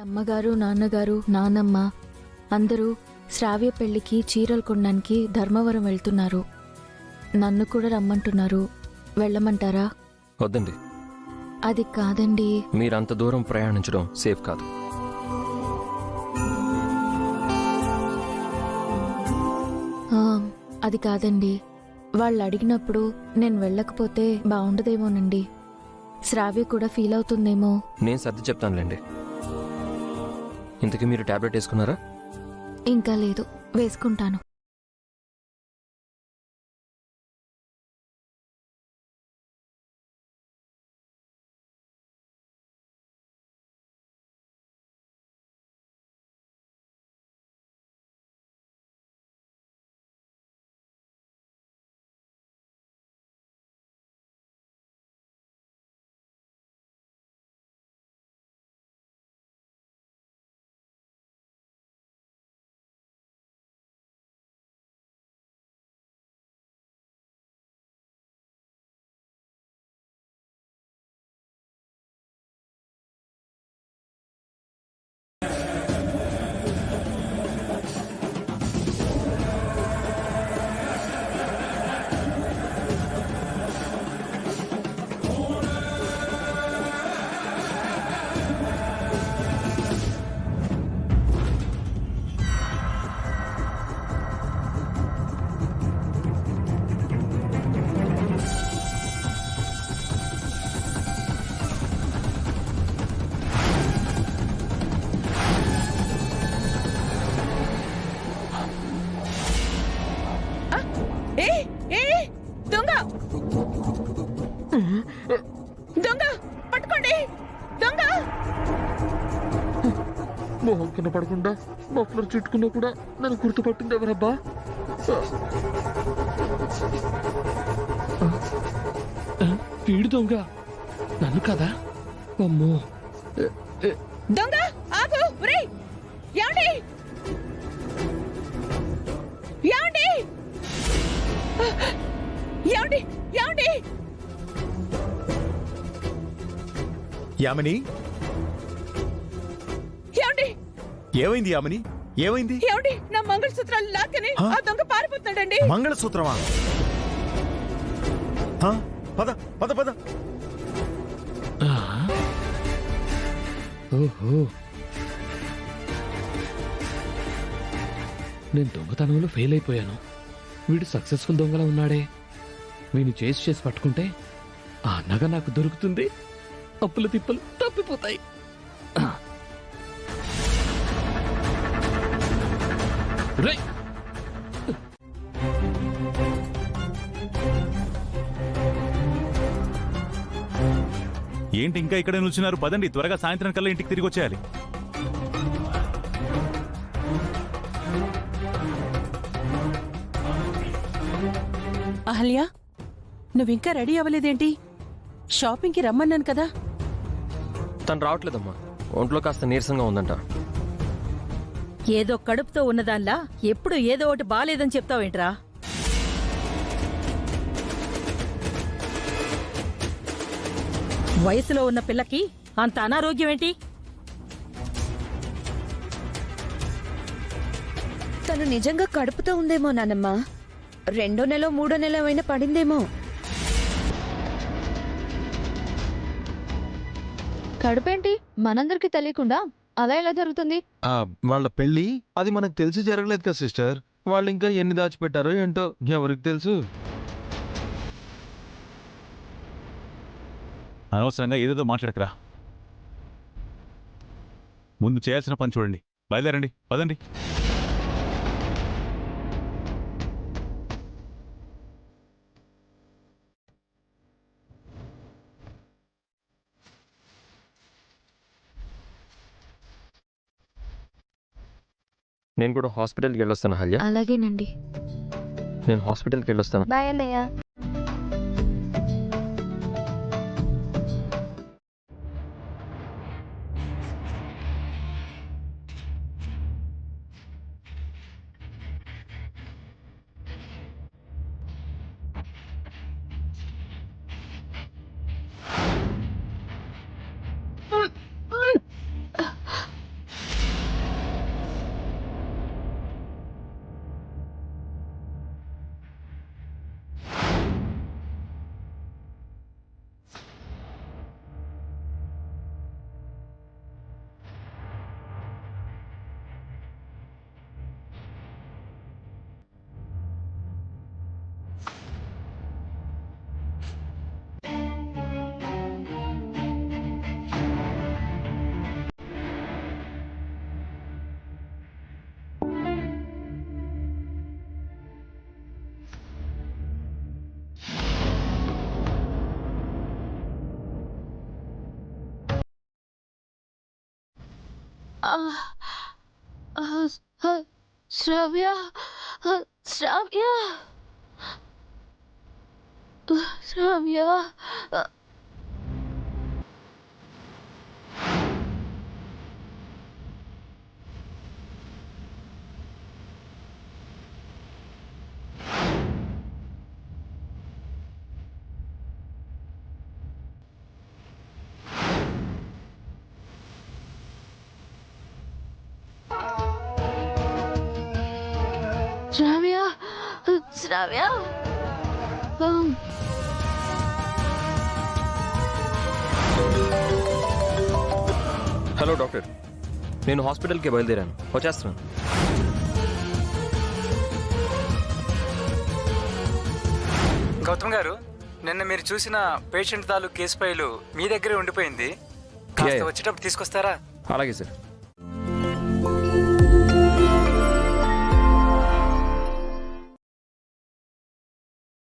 అమ్మగారు, నాన్నగారు, నానమ్మ అందరూ శ్రావ్య పెళ్లికి చీరలు కొనడానికి ధర్మవరం వెళ్తున్నారు. నన్ను కూడా రమ్మంటున్నారు. వెళ్ళమంటారా? వద్దండి. అది కాదండి. మీరంత దూరం ప్రయాణించడం సేఫ్ కాదు. అది కాదండి. వాళ్ళు అడిగినప్పుడు నేను వెళ్ళకపోతే బాగుండదేమోనండి. శ్రావ్య కూడా ఫీల్ అవుతుందేమో. నేను సర్ది చెప్తానులేండి. ఇంతకీ మీరు టాబ్లెట్ వేసుకున్నారా? ఇంకా లేదు, వేసుకుంటాను. దొంగ దొంగ పట్టుకోండి! దొంగ మొహం కనపడకుండా మఫ్లర్ చుట్టుకున్నా కూడా నన్ను గుర్తుపట్టింది ఎవరబ్బా? వీడు దొంగ, నన్ను కదా? అమ్మో! దొంగ ఆగు! ఒరేయ్ యాండి యాండి యాండి యాండి యామిని, యాండి ఏమైంది? యామిని, ఏమైంది? యాండి నా మంగళసూత్రాలు లాక్కని ఆ దొంగ పారిపోతున్నాడండి. మంగళసూత్రమా? పద పద పద. ఓహో, నేను దొంగతనంలో ఫెయిల్ అయిపోయాను. వీడు సక్సెస్ఫుల్ దొంగలా ఉన్నాడే. వీడిని చేసి పట్టుకుంటే ఆ నగ నాకు దొరుకుతుంది. అప్పుల తిప్పలు తప్పిపోతాయి. రేయ్! ఏంటి ఇంకా ఇక్కడే నిల్చున్నారు? పదండి, త్వరగా సాయంత్రం కల్లా ఇంటికి తిరిగి వచ్చేయాలి. అహల్య, నువ్వింకా రెడీ అవ్వలేదేంటి? షాపింగ్కి రమ్మన్నాను కదా. తను రావట్లేదమ్మా. ఒంట్లో కాస్త నీరసంగా ఉందంట. ఏదో కడుపుతో ఉన్నదాన్లా ఎప్పుడు ఏదో ఒకటి బాలేదని చెప్తావేంట్రా? వయసులో ఉన్న పిల్లకి అంత అనారోగ్యం ఏంటి? తను నిజంగా కడుపుతో ఉందేమో నానమ్మ. 2వ నెల 3వ నెల అయినా పడిందేమో. కడుపేంటి మనందరికి తెలియకుండా అలా ఎలా జరుగుతుంది? వాళ్ళ పెళ్లి అది మనకు తెలిసి జరగలేదు కదా సిస్టర్. వాళ్ళు ఇంకా ఎన్ని దాచిపెట్టారో ఏంటో ఎవరికి తెలుసు. అనవసరంగా ఏదేదో మాట్లాడకరా. ముందు చేయాల్సిన పని చూడండి. బయలుదేరండి, పదండి. నేను కూడా హాస్పిటల్కి వెళ్ళొస్తాను హల్య. అలాగేనండి. నేను హాస్పిటల్కి వెళ్ళొస్తాను. బాయ్ అన్నయ్య. శ్రావ్య శ్రావ్య శ్రావ్య శ్రావ్య శ్రావ్య హలో డాక్టర్, నేను హాస్పిటల్కి బయలుదేరాను, వచ్చేస్తున్నాను. గౌతమ్ గారు, నిన్న మీరు చూసిన పేషెంట్ తాలూకు కేసు ఫైలు మీ దగ్గరే ఉండిపోయింది. కాస్త Yeah. వచ్చేటప్పుడు తీసుకొస్తారా? అలాగే సార్.